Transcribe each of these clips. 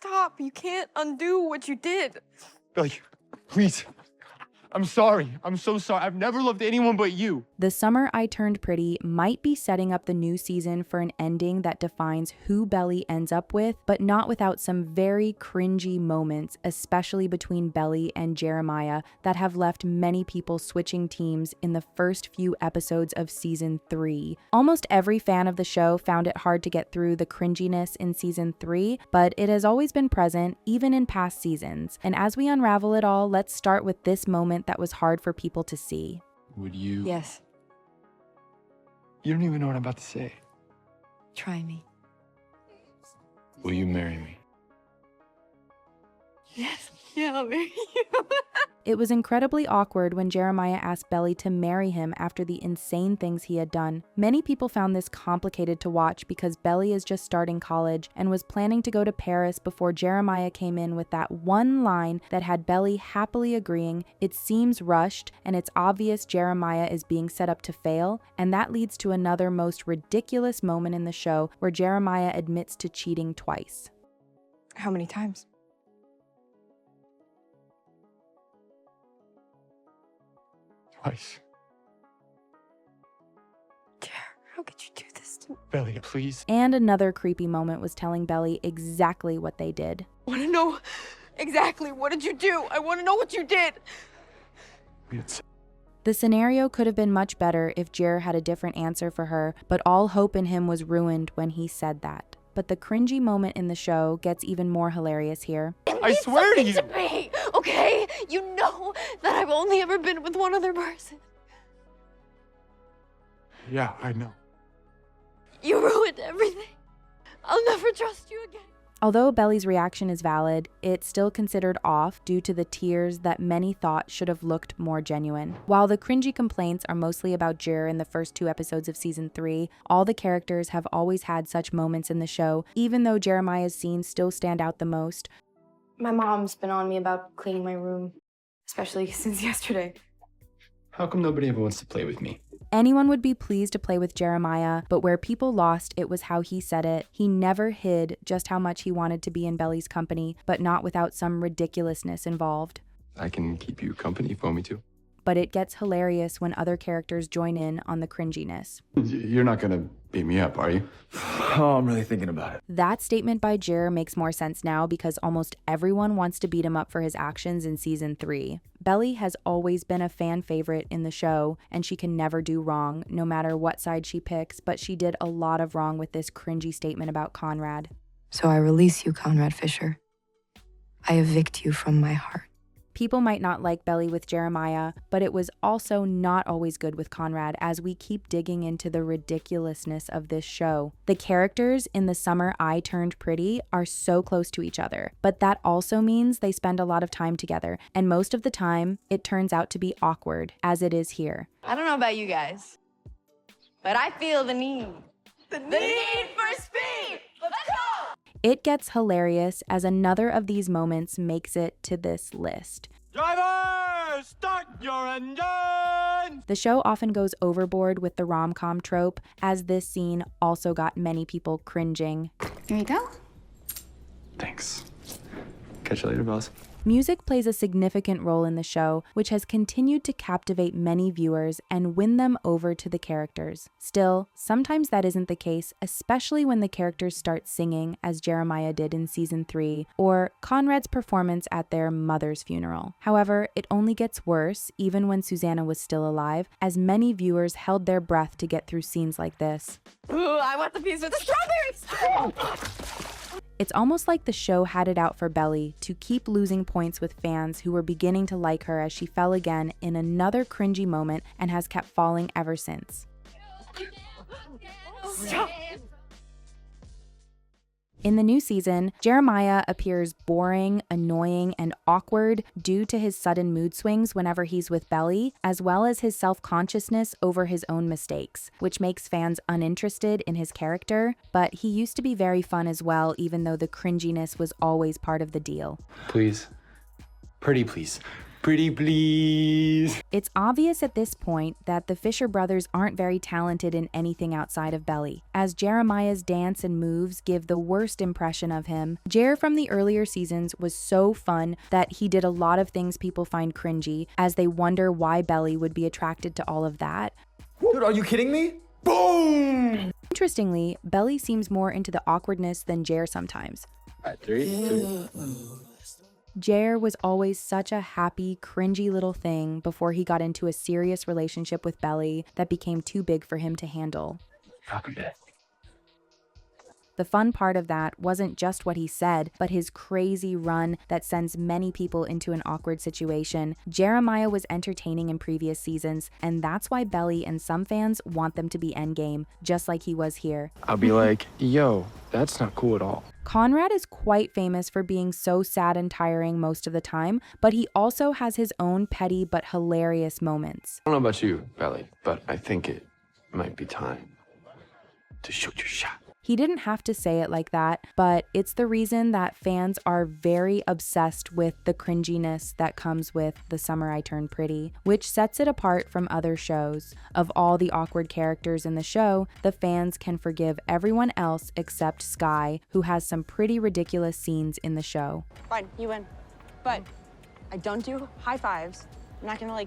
Stop. You can't undo what you did. Belly, please. I'm sorry. I'm so sorry. I've never loved anyone but you. The Summer I Turned Pretty might be setting up the new season for an ending that defines who Belly ends up with, but not without some very cringy moments, especially between Belly and Jeremiah, that have left many people switching teams in the first few episodes of season 3. Almost every fan of the show found it hard to get through the cringiness in season 3, but it has always been present, even in past seasons. And as we unravel it all, let's start with this moment that was hard for people to see. Would you? Yes. You don't even know what I'm about to say. Try me. Will you marry me? Yes. Yeah, I'll marry you. It was incredibly awkward when Jeremiah asked Belly to marry him after the insane things he had done. Many people found this complicated to watch because Belly is just starting college and was planning to go to Paris before Jeremiah came in with that one line that had Belly happily agreeing. It seems rushed, and it's obvious Jeremiah is being set up to fail, and that leads to another most ridiculous moment in the show where Jeremiah admits to cheating twice. How many times? Twice. Jer, how could you do this to me? Belly, please. And another creepy moment was telling Belly exactly what they did. I want to know exactly what did you do? I want to know what you did. The scenario could have been much better if Jer had a different answer for her, but all hope in him was ruined when he said that. But the cringy moment in the show gets even more hilarious here. I swear to you. To me, okay? You know that I've only ever been with one other person. Yeah, I know. You ruined everything. I'll never trust you again. Although Belly's reaction is valid, it's still considered off due to the tears that many thought should have looked more genuine. While the cringy complaints are mostly about Jer in the first 2 episodes of season 3, all the characters have always had such moments in the show, even though Jeremiah's scenes still stand out the most. My mom's been on me about cleaning my room, especially since yesterday. How come nobody ever wants to play with me? Anyone would be pleased to play with Jeremiah, but where people lost, it was how he said it. He never hid just how much he wanted to be in Belly's company, but not without some ridiculousness involved. I can keep you company if you want me to. But it gets hilarious when other characters join in on the cringiness. You're not gonna beat me up, are you? Oh, I'm really thinking about it. That statement by Jer makes more sense now because almost everyone wants to beat him up for his actions in season 3. Belly has always been a fan favorite in the show, and she can never do wrong, no matter what side she picks, but she did a lot of wrong with this cringy statement about Conrad. So I release you, Conrad Fischer. I evict you from my heart. People might not like Belly with Jeremiah, but it was also not always good with Conrad as we keep digging into the ridiculousness of this show. The characters in The Summer I Turned Pretty are so close to each other, but that also means they spend a lot of time together, and most of the time, it turns out to be awkward, as it is here. I don't know about you guys, but I feel the need. The need for speed! Let's go! It gets hilarious as another of these moments makes it to this list. Driver, start your engine! The show often goes overboard with the rom-com trope, as this scene also got many people cringing. Here you go. Thanks. Catch you later, boss. Music plays a significant role in the show, which has continued to captivate many viewers and win them over to the characters. Still, sometimes that isn't the case, especially when the characters start singing, as Jeremiah did in season 3, or Conrad's performance at their mother's funeral. However, it only gets worse, even when Susanna was still alive, as many viewers held their breath to get through scenes like this. Ooh, I want the piece with the strawberries! It's almost like the show had it out for Belly to keep losing points with fans who were beginning to like her as she fell again in another cringy moment and has kept falling ever since. Stop. In the new season, Jeremiah appears boring, annoying, and awkward due to his sudden mood swings whenever he's with Belly, as well as his self-consciousness over his own mistakes, which makes fans uninterested in his character, but he used to be very fun as well, even though the cringiness was always part of the deal. Please. Pretty please. Pretty please. It's obvious at this point that the Fischer brothers aren't very talented in anything outside of Belly, as Jeremiah's dance and moves give the worst impression of him. Jer from the earlier seasons was so fun that he did a lot of things people find cringy, as they wonder why Belly would be attracted to all of that. Dude, are you kidding me? Boom! Interestingly, Belly seems more into the awkwardness than Jer sometimes. All right, 3, 2. Jer was always such a happy, cringy little thing before he got into a serious relationship with Belly that became too big for him to handle. Copy that. The fun part of that wasn't just what he said, but his crazy run that sends many people into an awkward situation. Jeremiah was entertaining in previous seasons, and that's why Belly and some fans want them to be endgame, just like he was here. I'll be like, yo, that's not cool at all. Conrad is quite famous for being so sad and tiring most of the time, but he also has his own petty but hilarious moments. I don't know about you, Belly, but I think it might be time to shoot your shot. He didn't have to say it like that, but it's the reason that fans are very obsessed with the cringiness that comes with The Summer I Turned Pretty, which sets it apart from other shows. Of all the awkward characters in the show, the fans can forgive everyone else except Sky, who has some pretty ridiculous scenes in the show. Fine, you win. But I don't do high fives. I'm not gonna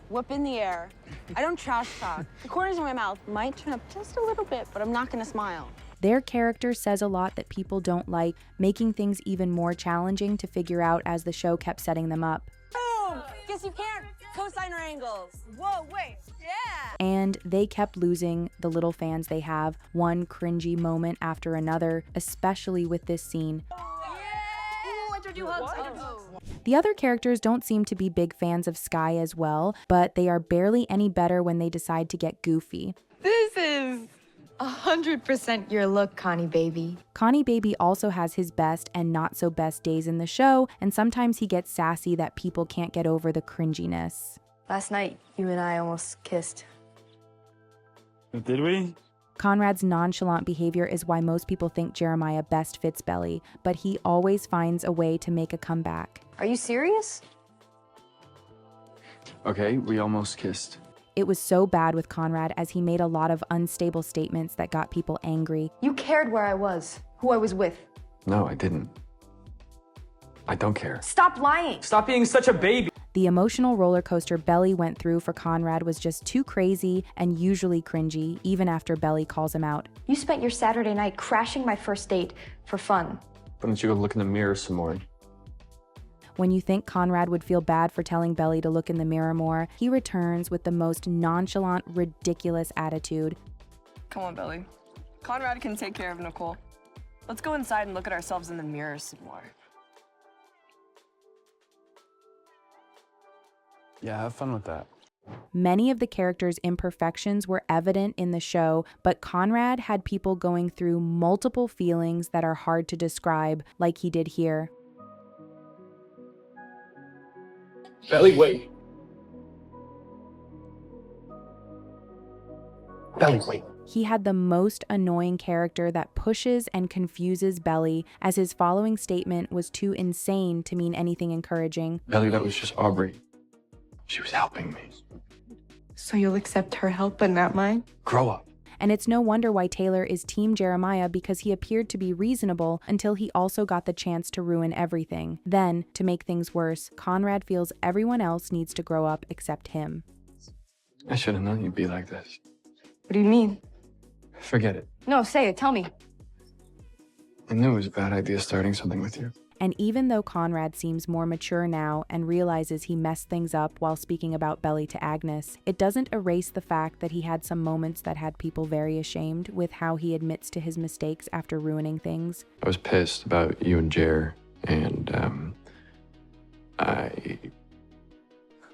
whip in the air. I don't trash talk. The corners of my mouth might turn up just a little bit, but I'm not gonna smile. Their character says a lot that people don't like, making things even more challenging to figure out as the show kept setting them up. Boom! Guess you can't cosine angles. Whoa, wait, yeah! And they kept losing the little fans they have, one cringy moment after another, especially with this scene. The other characters don't seem to be big fans of Sky as well, but they are barely any better when they decide to get goofy. This is 100% your look, Connie baby. Connie Baby also has his best and not so best days in the show, and sometimes he gets sassy that people can't get over the cringiness. Last night, you and I almost kissed. Did we? Conrad's nonchalant behavior is why most people think Jeremiah best fits Belly, but he always finds a way to make a comeback. Are you serious? Okay, we almost kissed. It was so bad with Conrad as he made a lot of unstable statements that got people angry. You cared where I was, who I was with. No, I didn't. I don't care. Stop lying! Stop being such a baby! The emotional roller coaster Belly went through for Conrad was just too crazy and usually cringy, even after Belly calls him out. You spent your Saturday night crashing my first date for fun. Why don't you go look in the mirror some more? When you think Conrad would feel bad for telling Belly to look in the mirror more, he returns with the most nonchalant, ridiculous attitude. Come on, Belly. Conrad can take care of Nicole. Let's go inside and look at ourselves in the mirror some more. Yeah, have fun with that. Many of the characters' imperfections were evident in the show, but Conrad had people going through multiple feelings that are hard to describe, like he did here. Belly, wait. Belly, wait. He had the most annoying character that pushes and confuses Belly, as his following statement was too insane to mean anything encouraging. Belly, that was just Aubrey. She was helping me. So you'll accept her help but not mine? Grow up. And it's no wonder why Taylor is Team Jeremiah, because he appeared to be reasonable until he also got the chance to ruin everything. Then, to make things worse, Conrad feels everyone else needs to grow up except him. I should have known you'd be like this. What do you mean? Forget it. No, say it, tell me. I knew it was a bad idea starting something with you. And even though Conrad seems more mature now and realizes he messed things up while speaking about Belly to Agnes, it doesn't erase the fact that he had some moments that had people very ashamed with how he admits to his mistakes after ruining things. I was pissed about you and Jer, and I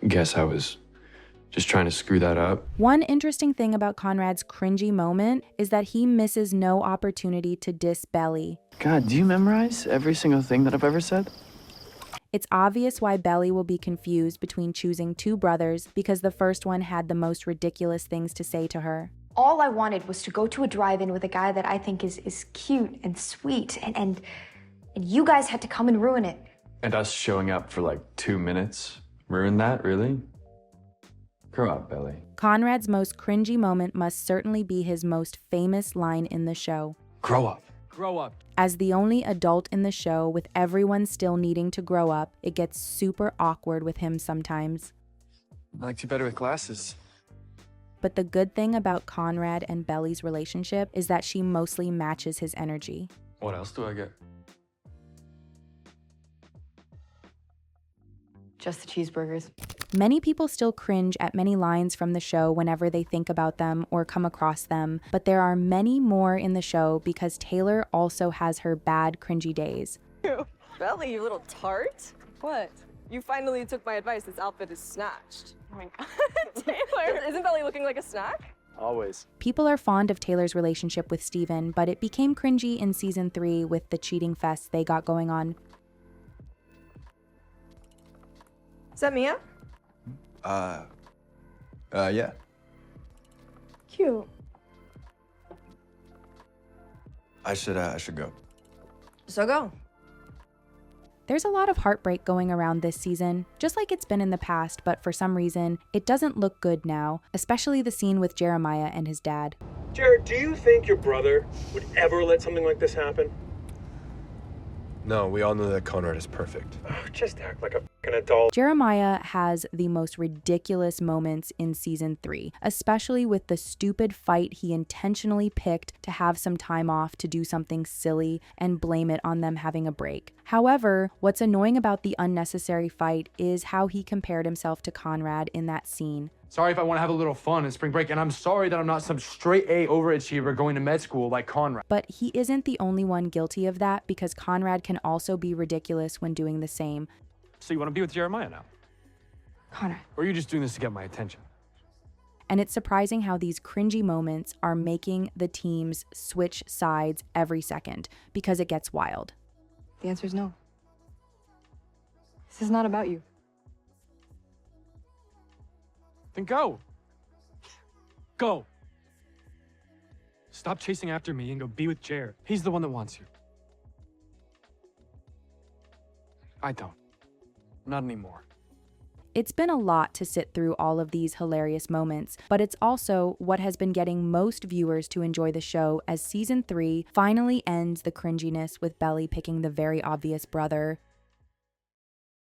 guess I was just trying to screw that up. One interesting thing about Conrad's cringy moment is that he misses no opportunity to diss Belly. God, do you memorize every single thing that I've ever said? It's obvious why Belly will be confused between choosing two brothers, because the first one had the most ridiculous things to say to her. All I wanted was to go to a drive-in with a guy that I think is cute and sweet, and you guys had to come and ruin it. And us showing up for like 2 minutes Ruin that, really? Grow up, Belly. Conrad's most cringy moment must certainly be his most famous line in the show. Grow up. Grow up. As the only adult in the show, with everyone still needing to grow up, it gets super awkward with him sometimes. I liked you better with glasses. But the good thing about Conrad and Belly's relationship is that she mostly matches his energy. What else do I get? Just the cheeseburgers. Many people still cringe at many lines from the show whenever they think about them or come across them, but there are many more in the show because Taylor also has her bad cringy days. Belly, you little tart. What? You finally took my advice. This outfit is snatched. Oh my God. Taylor, isn't Belly looking like a snack? Always. People are fond of Taylor's relationship with Steven, but it became cringy in season 3 with the cheating fest they got going on. Is that Mia? Yeah. Cute. I should go. So go. There's a lot of heartbreak going around this season, just like it's been in the past, but for some reason, it doesn't look good now, especially the scene with Jeremiah and his dad. Jared, do you think your brother would ever let something like this happen? No, we all know that Conrad is perfect. Oh, just act like a fucking adult. Jeremiah has the most ridiculous moments in season 3, especially with the stupid fight he intentionally picked to have some time off to do something silly and blame it on them having a break. However, what's annoying about the unnecessary fight is how he compared himself to Conrad in that scene. Sorry if I want to have a little fun in spring break, and I'm sorry that I'm not some straight A overachiever going to med school like Conrad. But he isn't the only one guilty of that because Conrad can also be ridiculous when doing the same. So you want to be with Jeremiah now? Conrad. Or are you just doing this to get my attention? And it's surprising how these cringy moments are making the teams switch sides every second because it gets wild. The answer is no. This is not about you. Then go. Go. Stop chasing after me and go be with Jared. He's the one that wants you. I don't. Not anymore. It's been a lot to sit through all of these hilarious moments, but it's also what has been getting most viewers to enjoy the show as season 3 finally ends the cringiness with Belly picking the very obvious brother,